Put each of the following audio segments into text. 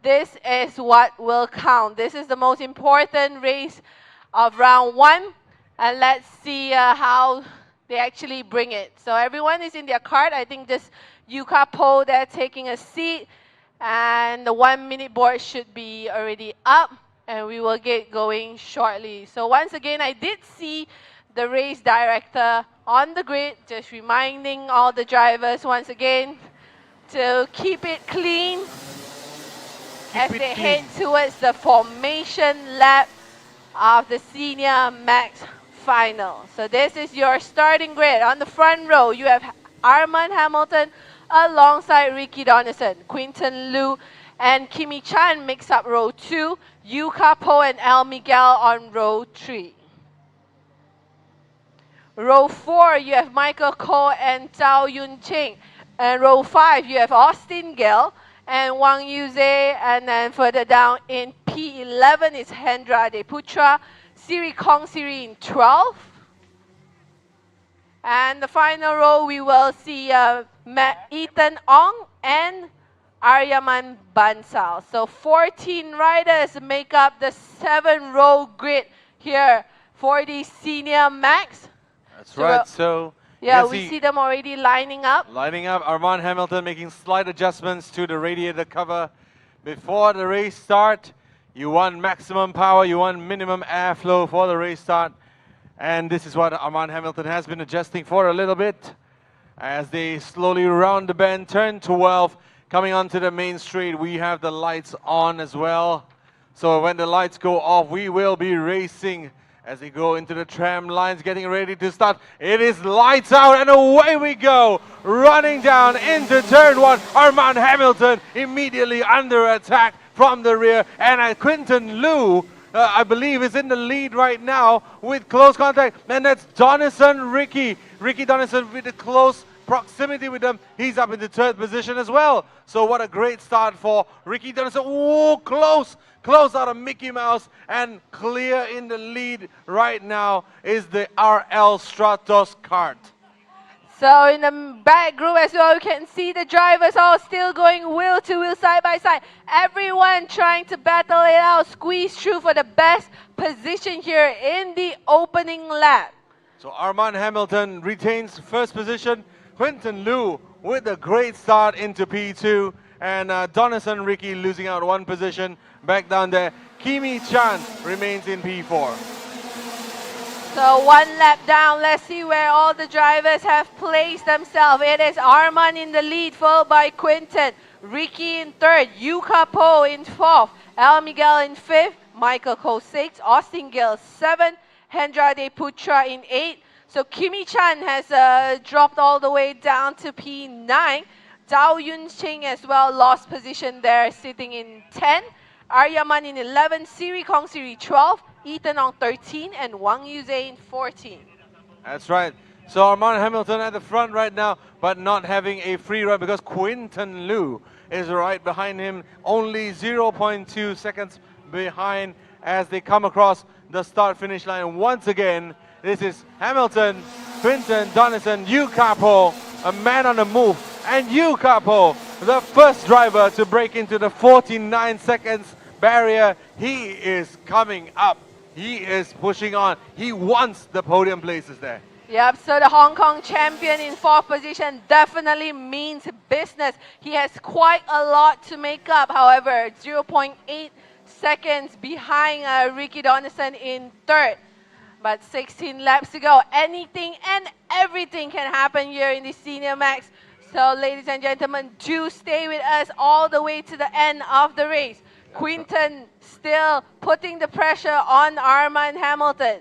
this is what will count. This is the most important race of round one. And let's see how they actually bring it. So everyone is in their cart. I think just Yuka Po there taking a seat. And the 1 minute board should be already up. And we will get going shortly. So once again, I did see the race director on the grid, just reminding all the drivers once again to keep it clean as they head towards the formation lap of the Senior Max Final. So this is your starting grid. On the front row, you have Armand Hamilton alongside Ricky Donison. Quinton Liu and Kimi Chan makes up row 2. Yuka Po and El Miguel on row 3. Row 4, you have Michael Ko and Zhao Yunqing. And row 5, you have Austin Gill and Wang Yuze. And then further down in P11 is Hendra De Putra, Siri Kong Siri in 12. And the final row, we will see Ethan Ong and Aryaman Bansal. So 14 riders make up the 7-row grid here for the Senior Max. That's right. So yeah, we see them already lining up. Lining up. Armand Hamilton making slight adjustments to the radiator cover before the race start. You want maximum power, you want minimum airflow for the race start. And this is what Armand Hamilton has been adjusting for a little bit as they slowly round the bend, turn 12. Coming onto the main street, we have the lights on as well. So when the lights go off, we will be racing as they go into the tram lines, getting ready to start. It is lights out and away we go. Running down into turn 1, Armand Hamilton immediately under attack from the rear. And Quinton Liu, I believe, is in the lead right now with close contact. And that's Donison Ricky. Ricky Donison with a close proximity with them. He's up in the 3rd position as well. So what a great start for Ricky Donison. Oh, close out of Mickey Mouse, and clear in the lead right now is the RL Stratos kart. So in the back group as well, you can see the drivers all still going wheel to wheel, side by side. Everyone trying to battle it out, squeeze through for the best position here in the opening lap. So Armand Hamilton retains 1st position. Quinton Liu with a great start into P2. And Donison Ricky losing out 1 position back down there. Kimi Chan remains in P4. So 1 lap down, let's see where all the drivers have placed themselves. It is Armand in the lead, followed by Quinton, Ricky in 3rd, Yuka Po in 4th, El Miguel in 5th, Michael Ko 6th, Austin Gill 7th, Hendra De Putra in 8th. So Kimi Chan has dropped all the way down to P9. Zhao Yunqing as well lost position there, sitting in 10. Aryaman in 11, Siri Kong Siri 12, Ethan on 13, and Wang Yuze in 14. That's right. So Armand Hamilton at the front right now, but not having a free run because Quinton Liu is right behind him, only 0.2 seconds behind as they come across the start-finish line. Once again, this is Hamilton, Quinton, Donison, Yuka Po, a man on the move. And Yuka Po, the first driver to break into the 49 seconds barrier. He is coming up. He is pushing on. He wants the podium places there. Yep, so the Hong Kong champion in 4th position definitely means business. He has quite a lot to make up. However, 0.8 seconds behind Ricky Donison in 3rd. But 16 laps to go. Anything and everything can happen here in the Senior Max. So, ladies and gentlemen, do stay with us all the way to the end of the race. Quinton still putting the pressure on Armand Hamilton.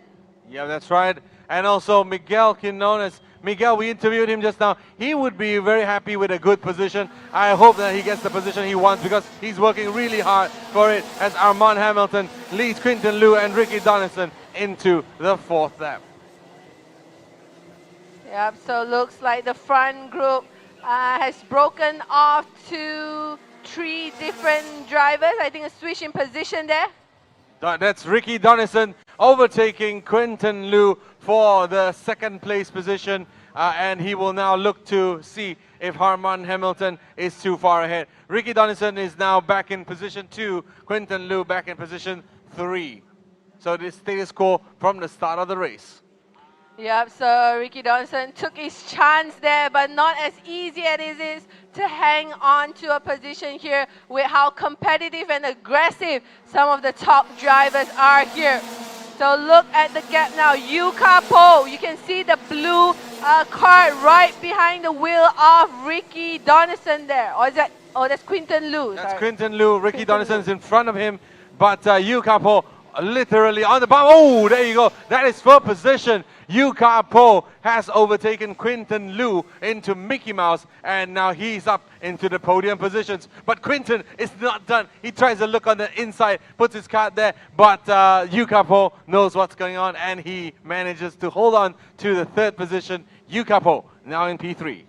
Yeah, that's right. And also Miguel Quinones. Miguel, we interviewed him just now. He would be very happy with a good position. I hope that he gets the position he wants because he's working really hard for it as Armand Hamilton leads Quinton Liu and Ricky Donison into the 4th lap. Yep, so looks like the front group has broken off to 3 different drivers. I think a switch in position there. That's Ricky Donison overtaking Quinton Liu for the 2nd place position. and he will now look to see if Armand Hamilton is too far ahead. Ricky Donaldson is now back in position 2, Quinton Liu back in position 3. So this status quo from the start of the race. Yep, so Ricky Donaldson took his chance there, but not as easy as it is to hang on to a position here with how competitive and aggressive some of the top drivers are here. So look at the gap now. Yuka Po, you can see the blue card right behind the wheel of Ricky Donaldson there. Or is that, oh, that's Quinton Liu. That's sorry. Quinton Liu. Ricky Quinton Donaldson's Liu. in front of him, but Yuka Po literally on the bump. Oh, there you go. That is first position. Yuka Po has overtaken Quinton Liu into Mickey Mouse, and now he's up into the podium positions. But Quinton is not done. He tries to look on the inside, puts his card there, but Yuka Po knows what's going on, and he manages to hold on to the third position. Yuka Po now in P3.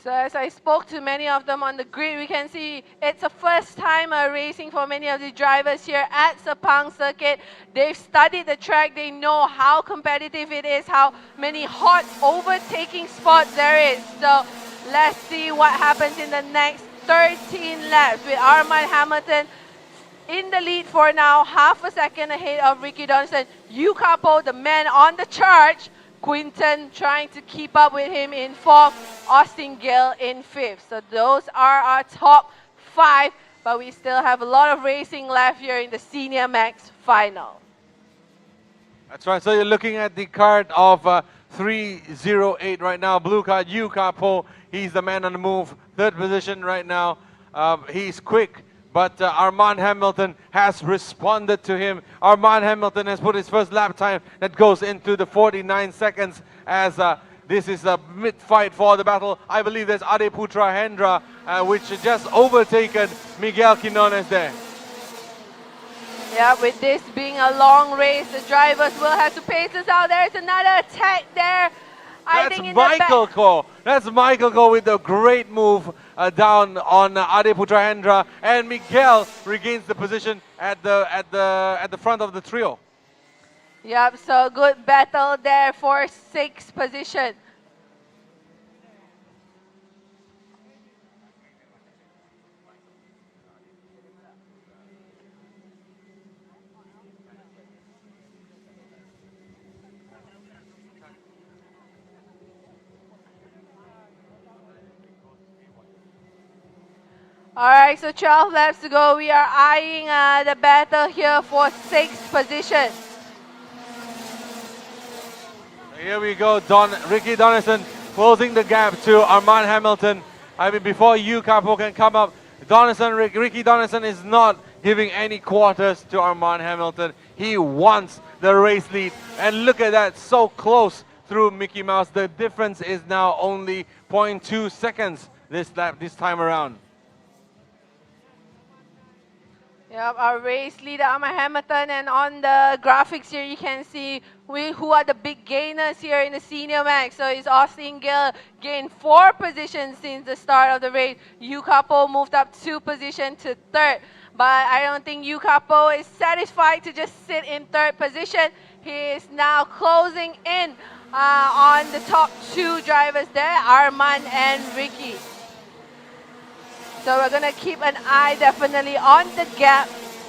So as I spoke to many of them on the grid, we can see it's a first time racing for many of the drivers here at Sepang Circuit. They've studied the track. They know how competitive it is, how many hot overtaking spots there is. So let's see what happens in the next 13 laps with Armand Hamilton in the lead for now, half a second ahead of Ricky Donaldson. Yuka Po, the man on the charge. Quinton trying to keep up with him in 4th, Austin Gale in 5th. So those are our top 5, but we still have a lot of racing left here in the Senior Max final. That's right, so you're looking at the card of 308 right now. Blue card, Yuka Po. He's the man on the move, third position right now. He's quick, but Armand Hamilton has responded to him. Armand Hamilton has put his first lap time that goes into the 49 seconds as this is a mid-fight for the battle. I believe there's Adeputra Hendra, which just overtaken Miguel Quinones there. Yeah, with this being a long race, the drivers will have to pace us out. There's another attack there. That's Michael Ko. That's Michael Ko with a great move down on Adeputra Hendra, and Miguel regains the position at the front of the trio. Yep, so good battle there for 6th position. Alright, so 12 laps to go. We are eyeing the battle here for 6th position. Here we go, Ricky Donaldson closing the gap to Armand Hamilton. I mean, before Yuka Po can come up, Ricky Donaldson is not giving any quarters to Armand Hamilton. He wants the race lead. And look at that, so close through Mickey Mouse. The difference is now only 0.2 seconds this lap, this time around. Yep, our race leader, Armand Hamilton, and on the graphics here, you can see who are the big gainers here in the Senior Max. So it's Austin Gale gained 4 positions since the start of the race. Yuka Po moved up 2 positions to 3rd. But I don't think Yuka Po is satisfied to just sit in 3rd position. He is now closing in on the top 2 drivers there, Armand and Ricky. So we're going to keep an eye definitely on the gap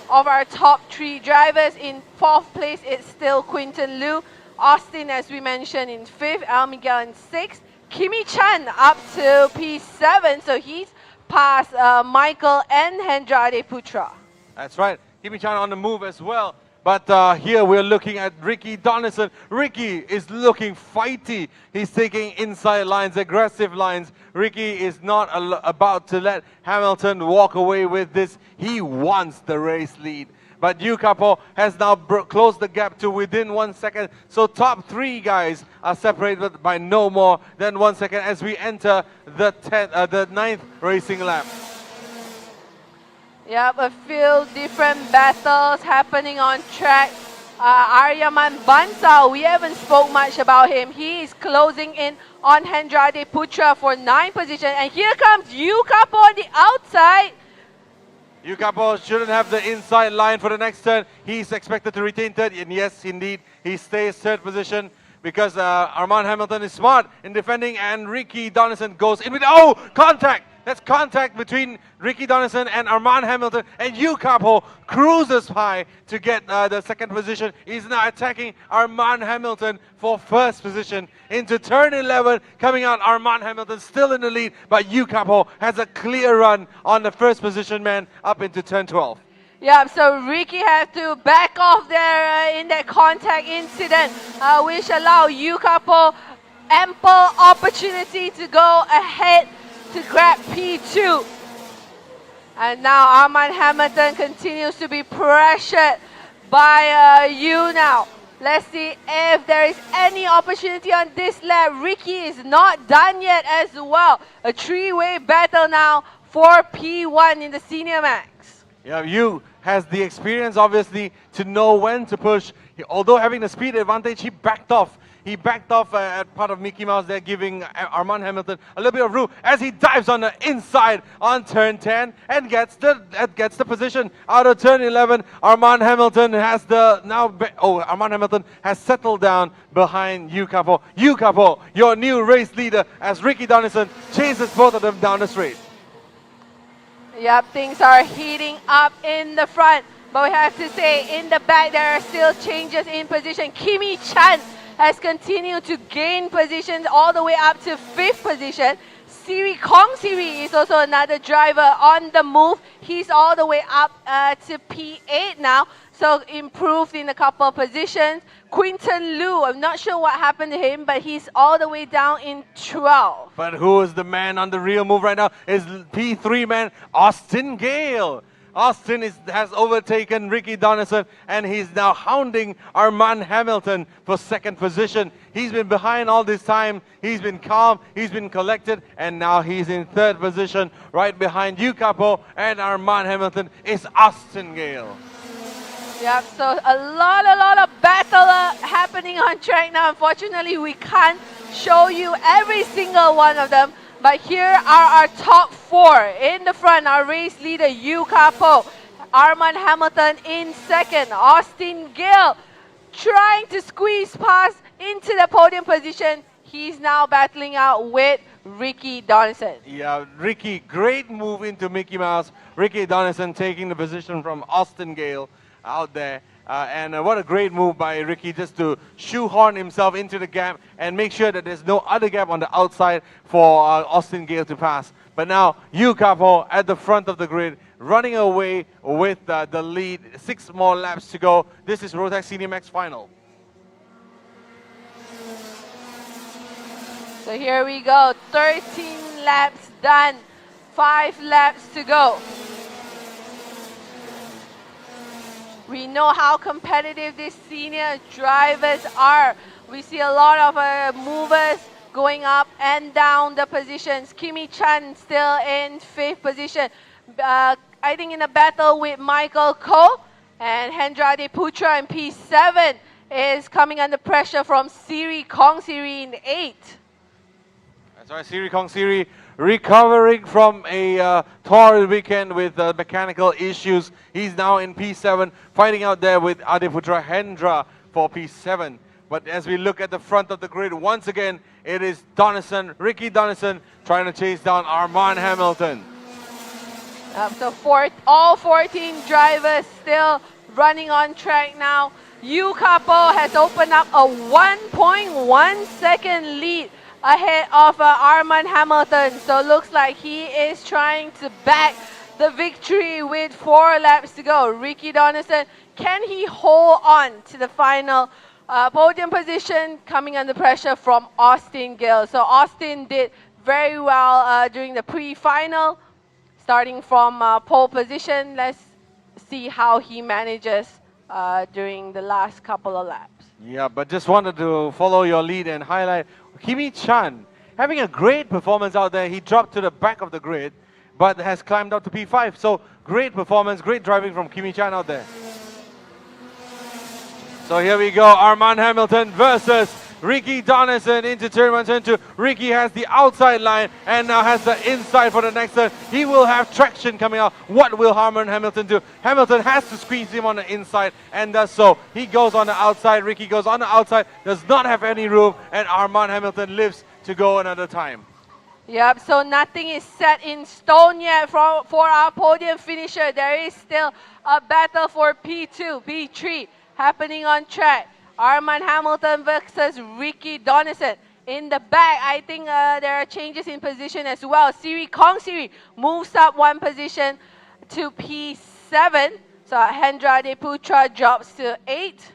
of our top 3 drivers. In 4th place, it's still Quinton Liu. Austin, as we mentioned, in 5th. Al Miguel in 6th. Kimi Chan up to P7. So he's past Michael and Hendra Adeputra. That's right. Kimi Chan on the move as well. But here we're looking at Ricky Donaldson. Ricky is looking fighty. He's taking inside lines, aggressive lines. Ricky is not about to let Hamilton walk away with this. He wants the race lead. But Yuka Po has now closed the gap to within 1 second. So top 3 guys are separated by no more than 1 second as we enter the 9th racing lap. Yep, a few different battles happening on track. Aryaman Bansal, we haven't spoke much about him. He is closing in on Hendra Adeputra for 9th position. And here comes Yuka Po on the outside. Yuka Po shouldn't have the inside line for the next turn. He's expected to retain 3rd, and yes, indeed, he stays 3rd position. because Armand Hamilton is smart in defending, and Ricky Donaldson goes in with, oh, contact! That's contact between Ricky Donaldson and Armand Hamilton, and Yuka Po cruises high to get the second position. He's now attacking Armand Hamilton for first position into turn 11. Coming out, Armand Hamilton still in the lead, but Yuka Po has a clear run on the first position man up into turn 12. Yeah, so Ricky had to back off there in that contact incident, which allowed Yuka Po ample opportunity to go ahead to grab P2. And now Armand Hamilton continues to be pressured by Yu now. Let's see if there is any opportunity on this lap. Ricky is not done yet as well. A three-way battle now for P1 in the Senior Max. Yeah, Yu has the experience, obviously, to know when to push. Although having the speed advantage, he backed off. He backed off at part of Mickey Mouse there, giving Armand Hamilton a little bit of room as he dives on the inside on turn 10 and gets the position out of turn 11. Armand Hamilton has Armand Hamilton has settled down behind Yuka Po. Yuka Po, your new race leader, as Ricky Donaldson chases both of them down the straight. Yep, things are heating up in the front, but we have to say in the back there are still changes in position. Kimi Chan has continued to gain positions all the way up to 5th position. Kong Siri is also another driver on the move. He's all the way up to P8 now, so improved in a couple of positions. Quinton Liu, I'm not sure what happened to him, but he's all the way down in 12. But who is the man on the real move right now is P3 man, Austin Gale. Austin has overtaken Ricky Donaldson, and he's now hounding Armand Hamilton for second position. He's been behind all this time. He's been calm, he's been collected, and now he's in third position. Right behind Yuka Po and Armand Hamilton is Austin Gale. Yep, so a lot of battle happening on track now. Unfortunately, we can't show you every single one of them. But here are our top 4. In the front, our race leader, Yuka Po. Armand Hamilton in second. Austin Gale trying to squeeze past into the podium position. He's now battling out with Ricky Donaldson. Yeah, Ricky, great move into Mickey Mouse. Ricky Donaldson taking the position from Austin Gale out there. And what a great move by Ricky, just to shoehorn himself into the gap and make sure that there's no other gap on the outside for Austin Gale to pass. But now Yuka Po at the front of the grid, running away with the lead. 6 more laps to go. This is ROTAX Senior Max Final. So here we go, 13 laps done, 5 laps to go. We know how competitive these senior drivers are. We see a lot of movers going up and down the positions. Kimi Chan still in 5th position. I think in a battle with Michael Ko, and Hendrade Putra in P7 is coming under pressure from Kong Siri in 8. That's right, Kong Siri recovering from a torrid weekend with mechanical issues. He's now in P7, fighting out there with Adiputra Hendra for P7. But as we look at the front of the grid, once again, it is Donaldson, Ricky Donaldson, trying to chase down Armand Hamilton. So all 14 drivers still running on track now. Yuka Po has opened up a 1.1 second lead ahead of Armand Hamilton. So looks like he is trying to back the victory with 4 laps to go. Ricky Donaldson, can he hold on to the final podium position, coming under pressure from Austin Gale? So Austin did very well during the pre-final, starting from pole position. Let's see how he manages during the last couple of laps. Yeah, but just wanted to follow your lead and highlight Kimi Chan having a great performance out there. He dropped to the back of the grid, but has climbed up to P5. So great performance, great driving from Kimi Chan out there. So here we go, Armand Hamilton versus Ricky Donison into turn 1, turn 2. Ricky has the outside line and now has the inside for the next turn. He will have traction coming out. What will Armand Hamilton do? Hamilton has to squeeze him on the inside and does so. He goes on the outside. Ricky goes on the outside, does not have any room, and Armand Hamilton lives to go another time. Yep, so nothing is set in stone yet for our podium finisher. There is still a battle for P2, P3 happening on track. Armand Hamilton versus Ricky Donison. In the back, I think there are changes in position as well. Kong Siri moves up one position to P7. So Hendrade Putra drops to 8.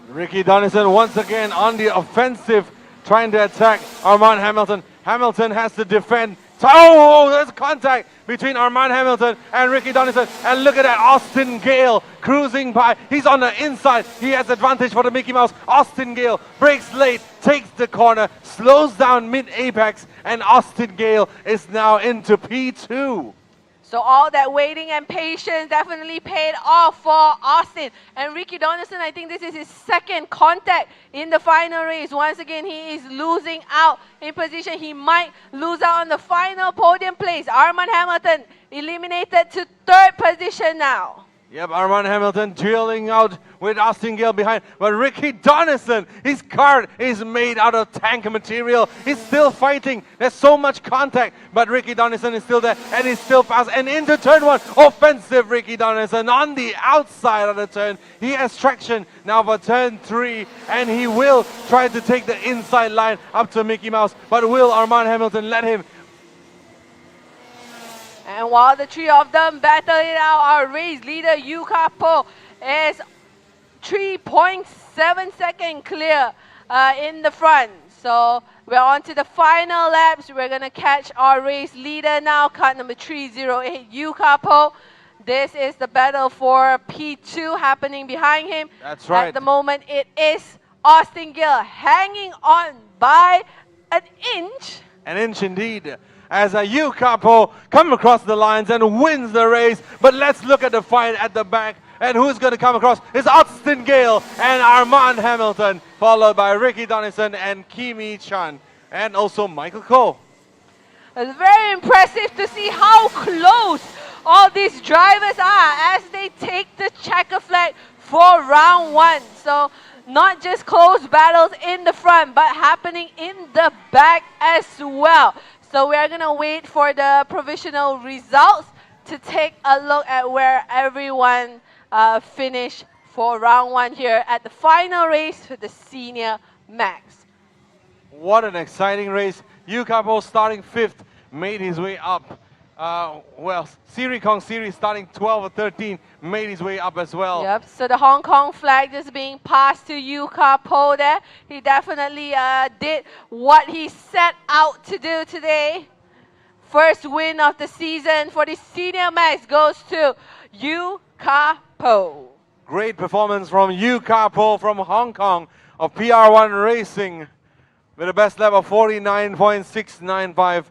Ricky Donison once again on the offensive, trying to attack Armand Hamilton. Hamilton has to defend. Oh, there's contact between Armand Hamilton and Ricky Donison. And look at that, Austin Gale cruising by. He's on the inside. He has advantage for the Mickey Mouse. Austin Gale breaks late, takes the corner, slows down mid-apex, and Austin Gale is now into P2. So all that waiting and patience definitely paid off for Austin. And Ricky Donison, I think this is his second contact in the final race. Once again, he is losing out in position. He might lose out on the final podium place. Armand Hamilton eliminated to 3rd position now. Yep, Armand Hamilton drilling out with Austin Gale behind. But Ricky Donison, his card is made out of tank material. He's still fighting. There's so much contact. But Ricky Donison is still there and he's still fast. And into turn 1, offensive Ricky Donison on the outside of the turn. He has traction now for turn 3. And he will try to take the inside line up to Mickey Mouse. But will Armand Hamilton let him? And while the three of them battle it out, our race leader Yuka Po is 3.7 seconds clear in the front. So we're on to the final laps. We're going to catch our race leader now, car number 308, Yuka Po. This is the battle for P2 happening behind him. That's right. At the moment, it is Austin Gill hanging on by an inch. An inch indeed. As a Yuka Po comes across the lines and wins the race. But let's look at the fight at the back. And who's going to come across? It's Austin Gale and Armand Hamilton, followed by Ricky Donison and Kimi Chan, and also Michael Ko. It's very impressive to see how close all these drivers are as they take the checker flag for round 1. So not just close battles in the front, but happening in the back as well. So we are going to wait for the provisional results to take a look at where everyone finished for round 1 here at the final race for the Senior Max. What an exciting race. Yuka Po starting 5th, made his way up. Well, Kong Siri starting 12 or 13, made his way up as well. Yep, so the Hong Kong flag just being passed to Yuka Po there. He definitely did what he set out to do today. First win of the season for the Senior Max goes to Yuka Po. Great performance from Yuka Po from Hong Kong of PR1 Racing with a best lap of 49.695.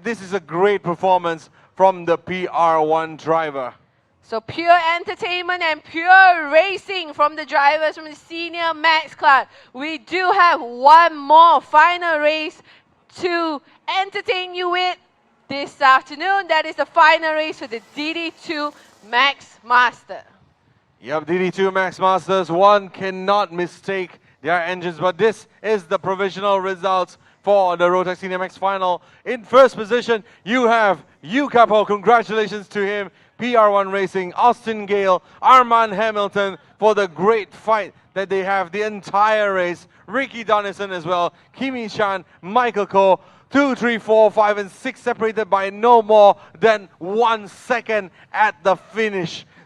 This is a great performance from the PR1 driver. So pure entertainment and pure racing from the drivers from the Senior Max class. We do have one more final race to entertain you with this afternoon. That is the final race for the DD2 Max Master. Yep, DD2 Max Masters, one cannot mistake their engines, but this is the provisional results for the ROTAX Senior Max final. In first position, you have Yuka Po. Congratulations to him. PR1 Racing, Austin Gale, Armand Hamilton for the great fight that they have the entire race. Ricky Donison as well, Kimi Chan, Michael Ko. 2, 3, 4, 5, and 6 separated by no more than 1 second at the finish.